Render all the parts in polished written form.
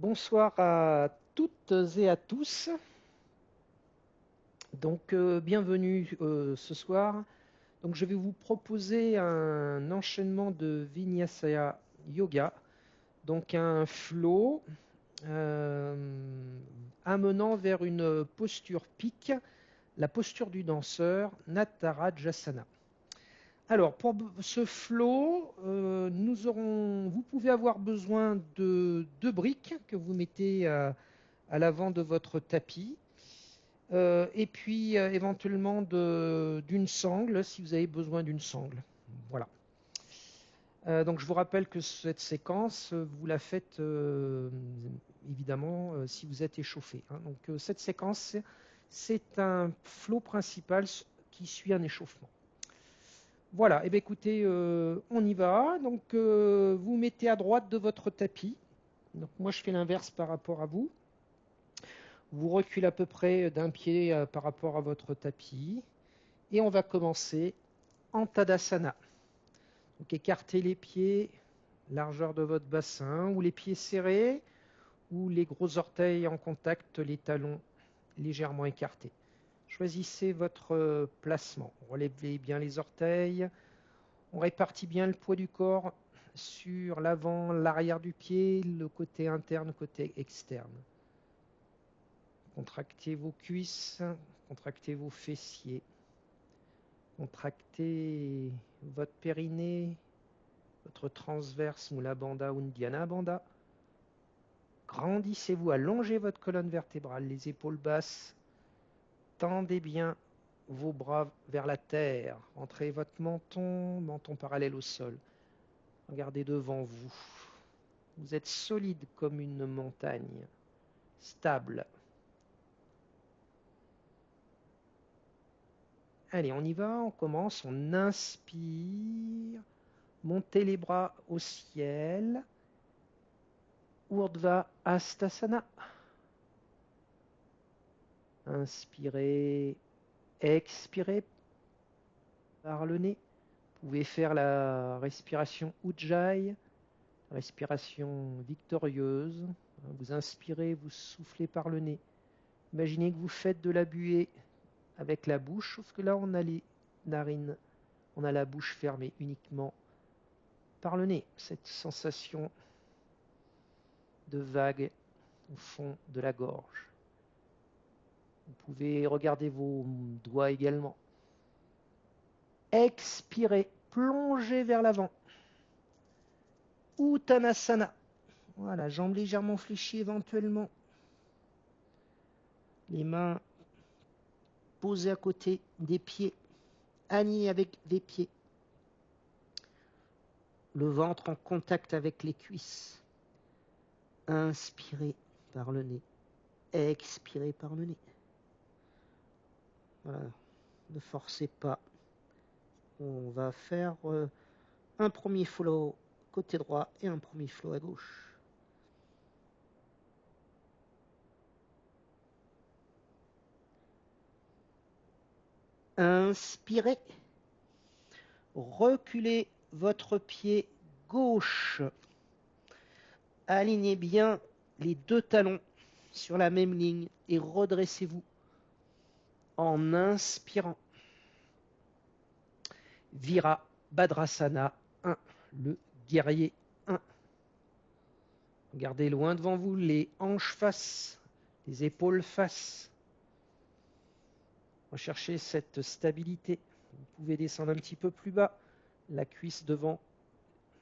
Bonsoir à toutes et à tous. Bienvenue ce soir. Donc, je vais vous proposer un enchaînement de Vinyasa Yoga, donc un flow amenant vers une posture pique, la posture du danseur, Natarajasana. Alors, pour ce flow, vous pouvez avoir besoin de deux briques que vous mettez à l'avant de votre tapis. Et puis éventuellement d'une sangle si vous avez besoin d'une sangle. Voilà. Donc je vous rappelle que cette séquence, vous la faites évidemment si vous êtes échauffé, hein. Donc cette séquence, c'est un flow principal qui suit un échauffement. Voilà, et bien écoutez, on y va. Donc vous mettez à droite de votre tapis. Donc moi je fais l'inverse par rapport à vous. Vous reculez à peu près d'un pied par rapport à votre tapis. Et on va commencer en Tadasana. Donc écartez les pieds, largeur de votre bassin, ou les pieds serrés, ou les gros orteils en contact, les talons légèrement écartés. Choisissez votre placement. Relevez bien les orteils. On répartit bien le poids du corps sur l'avant, l'arrière du pied, le côté interne, le côté externe. Contractez vos cuisses, contractez vos fessiers. Contractez votre périnée, votre transverse Mula Bandha ou Dhyana Bandha. Grandissez-vous, allongez votre colonne vertébrale, les épaules basses. Tendez bien vos bras vers la terre. Entrez votre menton parallèle au sol. Regardez devant vous. Vous êtes solide comme une montagne, stable. Allez, on y va, on commence, on inspire. Montez les bras au ciel. Urdhva Hastasana. Inspirez, expirez par le nez. Vous pouvez faire la respiration Ujjayi, respiration victorieuse. Vous inspirez, vous soufflez par le nez. Imaginez que vous faites de la buée avec la bouche, sauf que là on a les narines, on a la bouche fermée uniquement par le nez. Cette sensation de vague au fond de la gorge. Vous pouvez regarder vos doigts également. Expirez, plongez vers l'avant. Uttanasana. Voilà, jambes légèrement fléchies éventuellement. Les mains posées à côté des pieds, alignées avec les pieds. Le ventre en contact avec les cuisses. Inspirez par le nez. Expirez par le nez. Voilà, ne forcez pas. On va faire un premier flow côté droit et un premier flow à gauche. Inspirez. Reculez votre pied gauche. Alignez bien les deux talons sur la même ligne et redressez-vous en inspirant. Virabhadrasana 1, le guerrier 1. Regardez loin devant vous, les hanches face, les épaules face. Recherchez cette stabilité. Vous pouvez descendre un petit peu plus bas, la cuisse devant,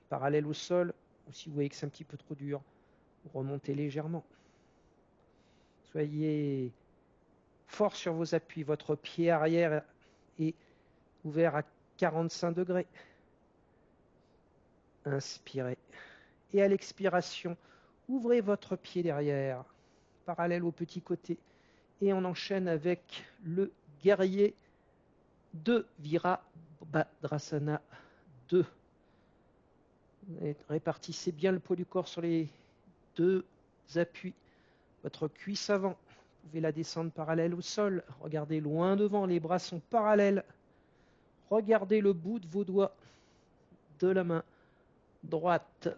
parallèle au sol, ou si vous voyez que c'est un petit peu trop dur, remontez légèrement. Soyez fort sur vos appuis. Votre pied arrière est ouvert à 45 degrés. Inspirez. Et à l'expiration, ouvrez votre pied derrière, parallèle au petit côté. Et on enchaîne avec le guerrier 2, Virabhadrasana 2. Répartissez bien le poids du corps sur les deux appuis. Votre cuisse avant, vous pouvez la descendre parallèle au sol. Regardez loin devant, les bras sont parallèles. Regardez le bout de vos doigts de la main droite.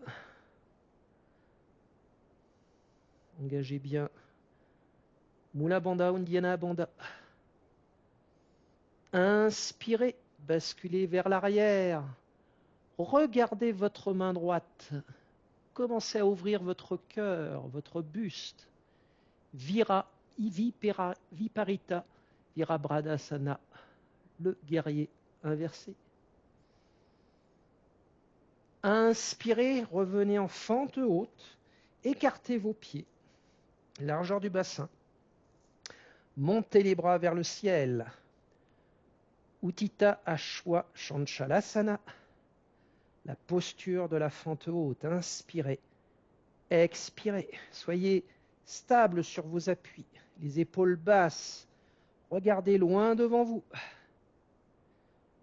Engagez bien. Mula Bandha, Uddiyana Bandha. Inspirez, basculez vers l'arrière. Regardez votre main droite. Commencez à ouvrir votre cœur, votre buste. Vira, Viparita, Virabhadasana, le guerrier inversé. Inspirez, revenez en fente haute. Écartez vos pieds. Largeur du bassin. Montez les bras vers le ciel. Uttita Ashwa Shanchalasana. La posture de la fente haute. Inspirez. Expirez. Soyez stable sur vos appuis. Les épaules basses. Regardez loin devant vous.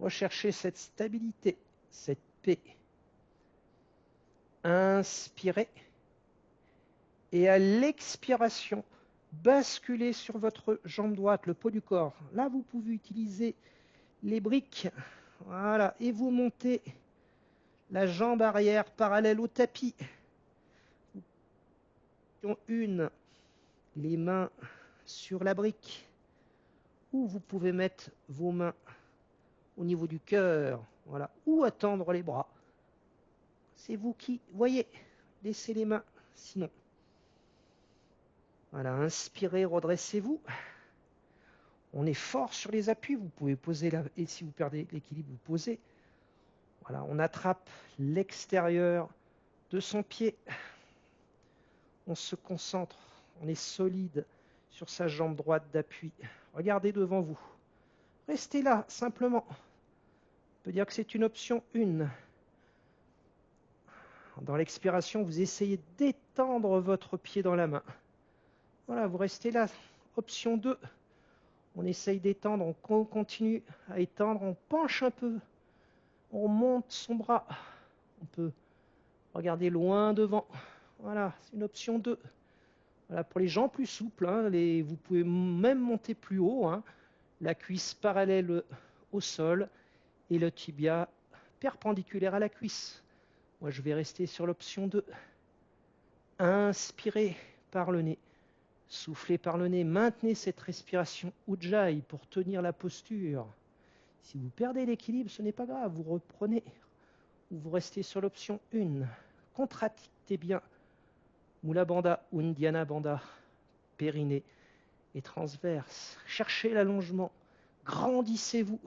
Recherchez cette stabilité, cette paix. Inspirez. Et à l'expiration, basculez sur votre jambe droite, le haut du corps. Là, vous pouvez utiliser les briques. Voilà. Et vous montez la jambe arrière parallèle au tapis. Une, les mains sur la brique. Ou vous pouvez mettre vos mains au niveau du cœur. Voilà. Ou attendre les bras. C'est vous qui voyez. Laissez les mains. Sinon. Voilà, inspirez, redressez-vous. On est fort sur les appuis, vous pouvez poser là, et si vous perdez l'équilibre, vous posez. Voilà, on attrape l'extérieur de son pied. On se concentre, on est solide sur sa jambe droite d'appui. Regardez devant vous. Restez là, simplement. On peut dire que c'est une option 1. Dans l'expiration, vous essayez d'étendre votre pied dans la main. Voilà, vous restez là. Option 2. On essaye d'étendre, on continue à étendre, on penche un peu, on monte son bras. On peut regarder loin devant. Voilà, c'est une option 2. Voilà, pour les gens plus souples, hein, vous pouvez même monter plus haut. Hein, la cuisse parallèle au sol et le tibia perpendiculaire à la cuisse. Moi, je vais rester sur l'option 2. Inspirez par le nez. Soufflez par le nez, maintenez cette respiration Ujjayi pour tenir la posture. Si vous perdez l'équilibre, ce n'est pas grave, vous reprenez ou vous restez sur l'option 1. Contractez bien Mula Bandha, Uddiyana Bandha, périnée et transverse. Cherchez l'allongement, grandissez-vous,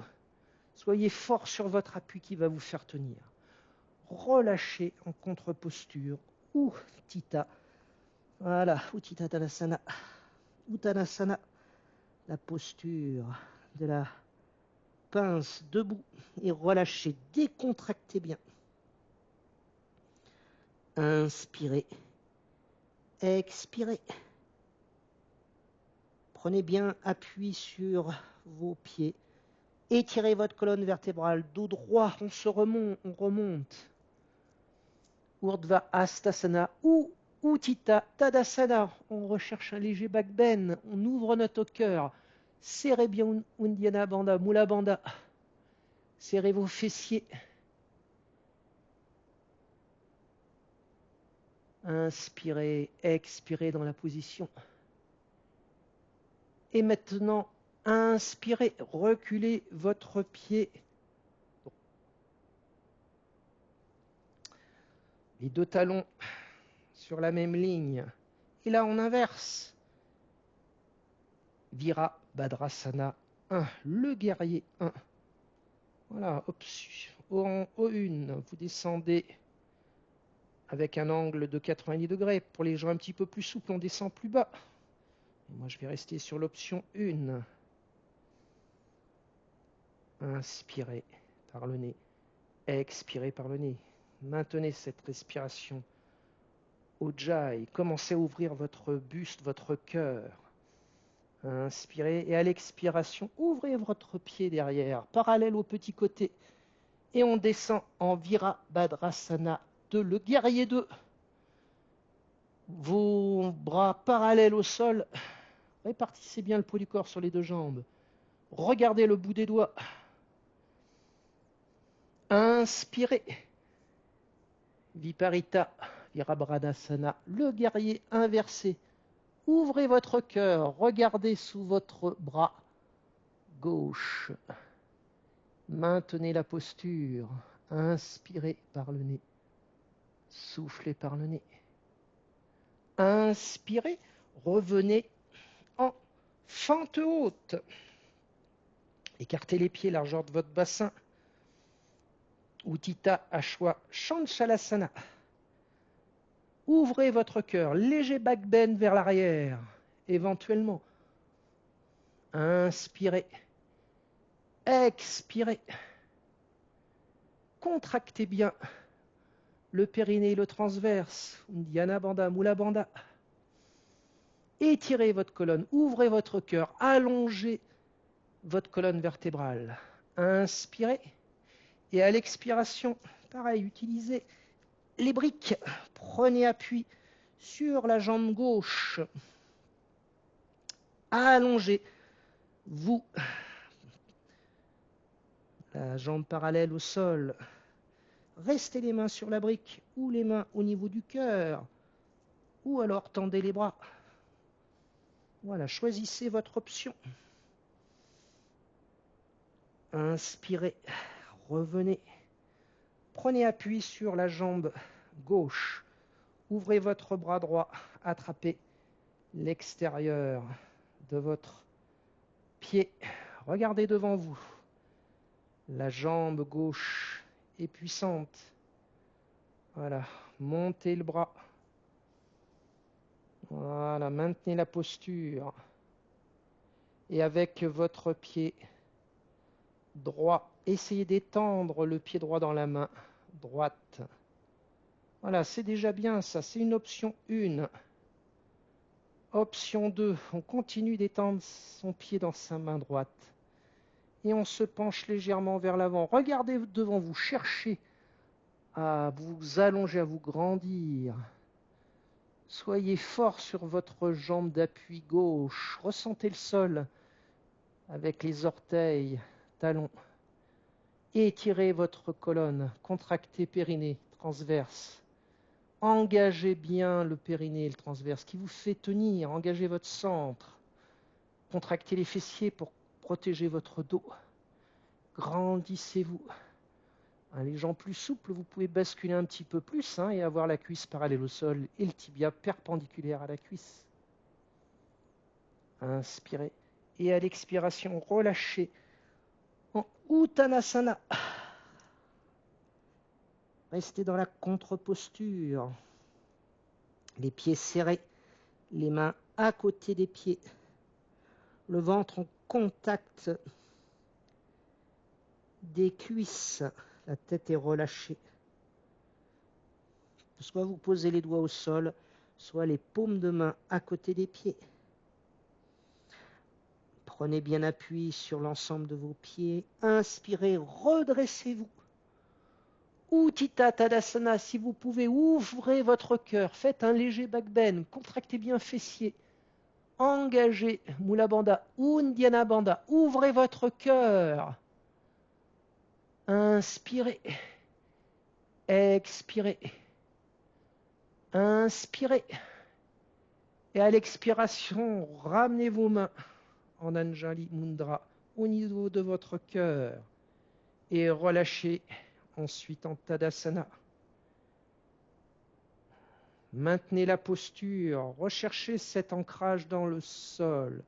soyez fort sur votre appui qui va vous faire tenir. Relâchez en contre-posture, Uttita. Voilà, Uttita Tadasana, Uttanasana, la posture de la pince debout et relâchez, décontractez bien. Inspirez, expirez. Prenez bien appui sur vos pieds. Étirez votre colonne vertébrale, dos droit, on remonte. Urdhva Hastasana ou Uttita Tadasana, on recherche un léger back bend, on ouvre notre cœur. Serrez bien Uddiyana Bandha, Mula Bandha. Serrez vos fessiers. Inspirez, expirez dans la position. Et maintenant, inspirez, reculez votre pied. Les deux talons sur la même ligne. Et là, on inverse. Virabhadrasana 1, le guerrier 1. Voilà, en O1, vous descendez avec un angle de 90 degrés. Pour les gens un petit peu plus souples, on descend plus bas. Et moi, je vais rester sur l'option 1. Inspirez par le nez. Expirez par le nez. Maintenez cette respiration. Ujjayi, commencez à ouvrir votre buste, votre cœur. Inspirez et à l'expiration, ouvrez votre pied derrière, parallèle au petit côté. Et on descend en Virabhadrasana 2, le guerrier 2. Vos bras parallèles au sol. Répartissez bien le poids du corps sur les deux jambes. Regardez le bout des doigts. Inspirez. Viparita, Virabhadrasana, le guerrier inversé. Ouvrez votre cœur, regardez sous votre bras gauche. Maintenez la posture, inspirez par le nez, soufflez par le nez. Inspirez, revenez en fente haute. Écartez les pieds, largeur de votre bassin. Utthita Ashwa Shanchalasana. Ouvrez votre cœur, léger back bend vers l'arrière, éventuellement. Inspirez. Expirez. Contractez bien le périnée et le transverse. Uddiyana Bandha, Mula Bandha. Étirez votre colonne, ouvrez votre cœur, allongez votre colonne vertébrale. Inspirez. Et à l'expiration, pareil, utilisez les briques. Prenez appui sur la jambe gauche. Allongez. Vous, la jambe parallèle au sol. Restez les mains sur la brique ou les mains au niveau du cœur. Ou alors tendez les bras. Voilà, choisissez votre option. Inspirez, revenez. Prenez appui sur la jambe gauche. Ouvrez votre bras droit. Attrapez l'extérieur de votre pied. Regardez devant vous. La jambe gauche est puissante. Voilà, montez le bras. Voilà, maintenez la posture. Et avec votre pied droit, essayez d'étendre le pied droit dans la main droite. Voilà, c'est déjà bien ça, c'est une option 1. Option 2, on continue d'étendre son pied dans sa main droite. Et on se penche légèrement vers l'avant. Regardez devant vous, cherchez à vous allonger, à vous grandir. Soyez fort sur votre jambe d'appui gauche. Ressentez le sol avec les orteils, talons. Étirez votre colonne, contractez périnée, transverse. Engagez bien le périnée et le transverse qui vous fait tenir. Engagez votre centre. Contractez les fessiers pour protéger votre dos. Grandissez-vous. Les jambes plus souples, vous pouvez basculer un petit peu plus et avoir la cuisse parallèle au sol et le tibia perpendiculaire à la cuisse. Inspirez. Et à l'expiration, relâchez en Uttanasana. Restez dans la contre-posture. Les pieds serrés, les mains à côté des pieds. Le ventre en contact des cuisses. La tête est relâchée. Soit vous posez les doigts au sol, soit les paumes de main à côté des pieds. Prenez bien appui sur l'ensemble de vos pieds. Inspirez, redressez-vous. Utthita Tadasana, si vous pouvez, ouvrez votre cœur. Faites un léger back bend. Contractez bien fessiers. Engagez Mula Bandha, Uddiyana Bandha. Ouvrez votre cœur. Inspirez. Expirez. Inspirez. Et à l'expiration, ramenez vos mains en Anjali Mudra au niveau de votre cœur. Et relâchez ensuite en Tadasana. Maintenez la posture, recherchez cet ancrage dans le sol.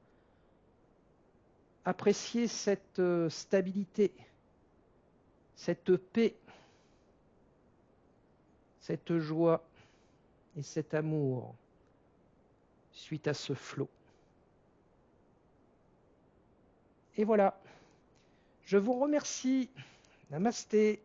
Appréciez cette stabilité, cette paix, cette joie et cet amour suite à ce flot. Et voilà, je vous remercie. Namasté.